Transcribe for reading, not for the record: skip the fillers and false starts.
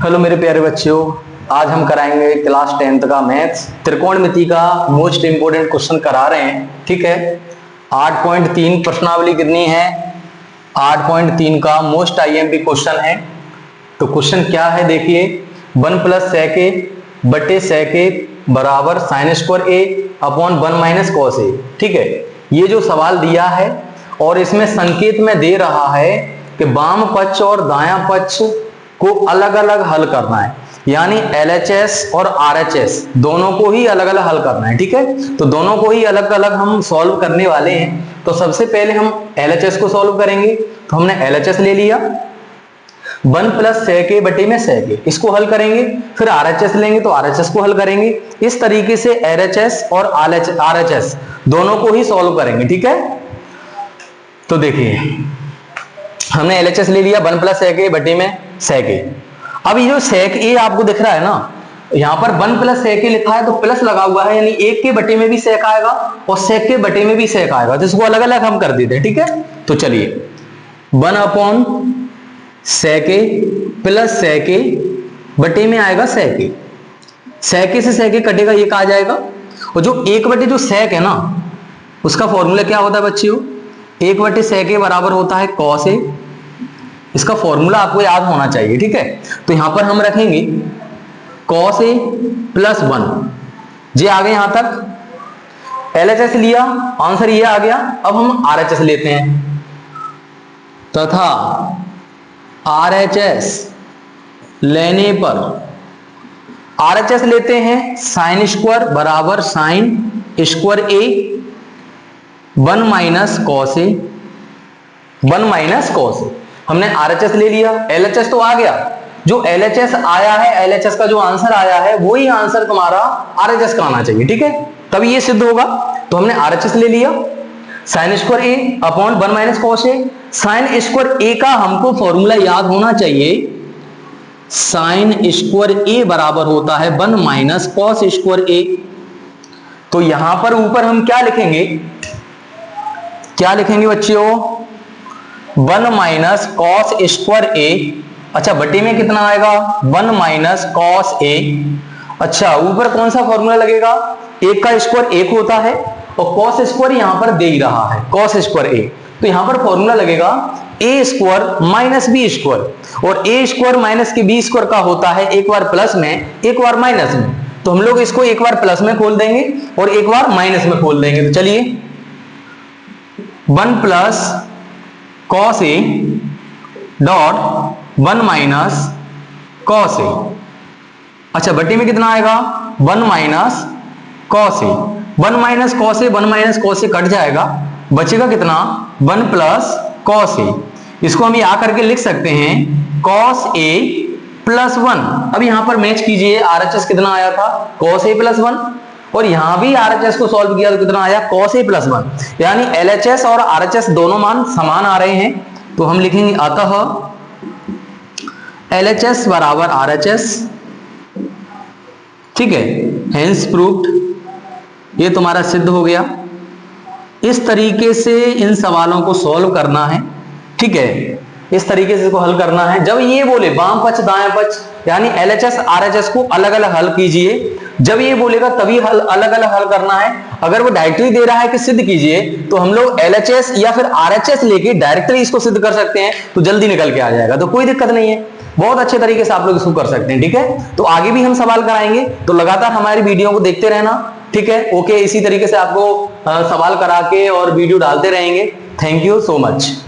Hello मेरे प्यारे बच्चों, आज हम कराएंगे क्लास 10th का मैथ्स त्रिकोणमिति का मोस्ट इंपोर्टेंट क्वेश्चन करा रहे हैं। ठीक है, 8.3 प्रश्नावली कितनी है? 8.3 का मोस्ट आईएमपी क्वेश्चन है। तो क्वेश्चन क्या है देखिए, 1 + sec a बटे sec a बराबर sin square a upon 1 - cos a। ठीक है, ये जो सवाल दिया है और इसमें संकेत में दे रहा है कि वाम पक्ष और दायां पक्ष को अलग अलग हल करना है, यानी LHS और RHS दोनों को ही अलग अलग हल करना है। ठीक है, तो दोनों को ही अलग अलग हम सॉल्व करने वाले हैं। तो सबसे पहले हम LHS को सॉल्व करेंगे, तो हमने LHS ले लिया 1 + sec a बटे में sec a, इसको हल करेंगे। फिर RHS लेंगे तो RHS को हल करेंगे। इस तरीके से LHS और RHS दोनों को ही सॉल्व करेंगे। ठीक है, तो देखिए हमने LHS ले लिया 1 + sec a बटे में sec a। अब ये जो sec a आपको दिख रहा है ना, यहां पर 1 + sec a लिखा है तो प्लस लगा हुआ है, यानी 1 के बटे में भी sec आएगा और sec के बटे में भी sec आएगा, तो इसको अलग अलग हम कर देते हैं। ठीक है, तो चलिए 1/sec a + sec a बटे में आएगा sec a। sec a से sec a कटेगा, ये कहा जाएगा। और जो 1 बटे जो sec है ना, उसका फॉर्मूला क्या होता है बच्चियों? 1 बटे sec a बराबर होता है cos a। इसका फॉर्मूला आपको याद होना चाहिए। ठीक है, तो यहां पर हम रखेंगे cos a + 1, जे आ गए यहां तक। LHS लिया, आंसर ये आ गया। अब हम RHS लेते हैं, तथा RHS लेने पर RHS लेते हैं sin स्क्वायर बराबर sin square a 1 - cos a, 1 - cos a। हमने RHS ले लिया, LHS तो आ गया। जो LHS आया है, LHS का जो आंसर आया है वही आंसर तुम्हारा RHS का आना चाहिए। ठीक है, तभी ये सिद्ध होगा। तो हमने RHS ले लिया sin square a upon 1 - cos a। sin square a का हमको फॉर्मूला याद होना चाहिए, sin स्क्वायर a बराबर होता है 1 - cos स्क्वायर a। तो यहां पर ऊपर हम क्या लिखेंगे, क्या लिखेंगे बच्चियों? 1 - cos स्क्वायर a। अच्छा, बटे में कितना आएगा? 1 - cos a। अच्छा, ऊपर कौन सा फॉर्मूला लगेगा? 1 का स्क्वायर 1 होता है और cos स्क्वायर यहां पर दे ही रहा है, cos स्क्वायर a। तो यहां पर फॉर्मूला लगेगा a स्क्वायर - b स्क्वायर, और a स्क्वायर माइनस के b स्क्वायर का होता है एक बार प्लस में एक बार माइनस में। तो हम लोग इसको एक बार प्लस में खोल देंगे और एक बार माइनस में खोल देंगे। तो चलिए 1 + cos a dot 1 - cos a। अच्छा, बटे में कितना आएगा? 1 - cos a। 1 - cos a 1 - cos a cut जाएगा, बचेगा कितना? 1 + cos a। इसको हम ये आ करके लिख सकते हैं cos a + 1। अब यहां पर मैच कीजिए, RHS कितना आया था? cos a + 1। और यहां भी RHS को सॉल्व किया तो कितना आया? cos a + 1। यानी LHS और RHS दोनों मान समान आ रहे हैं। तो हम लिखेंगे अतः LHS बराबर RHS। ठीक है, हेंस प्रूव्ड, ये तुम्हारा सिद्ध हो गया। इस तरीके से इन सवालों को सॉल्व करना है। ठीक है, इस तरीके से इसको हल करना है। जब ये बोले वाम पक्ष दायां पक्ष, यानी LHS RHS को अलग अलग हल कीजिए, जब ये बोलेगा तभी हल अलग अलग हल करना है। अगर वो डायरेक्टली दे रहा है कि सिद्ध कीजिए, तो हम लोग LHS या फिर RHS लेके डायरेक्टली इसको सिद्ध कर सकते हैं, तो जल्दी निकल के आ जाएगा, तो कोई दिक्कत नहीं है। बहुत अच्छे तरीके से आप लोग इसको कर सकते हैं। ठीक है, तो आगे भी हम सवाल कराएंगे, तो लगातार हमारी वीडियो को देखते रहना। ठीक है, ओके, इसी तरीके से आपको सवाल करा के और वीडियो डालते रहेंगे। Thank you so much.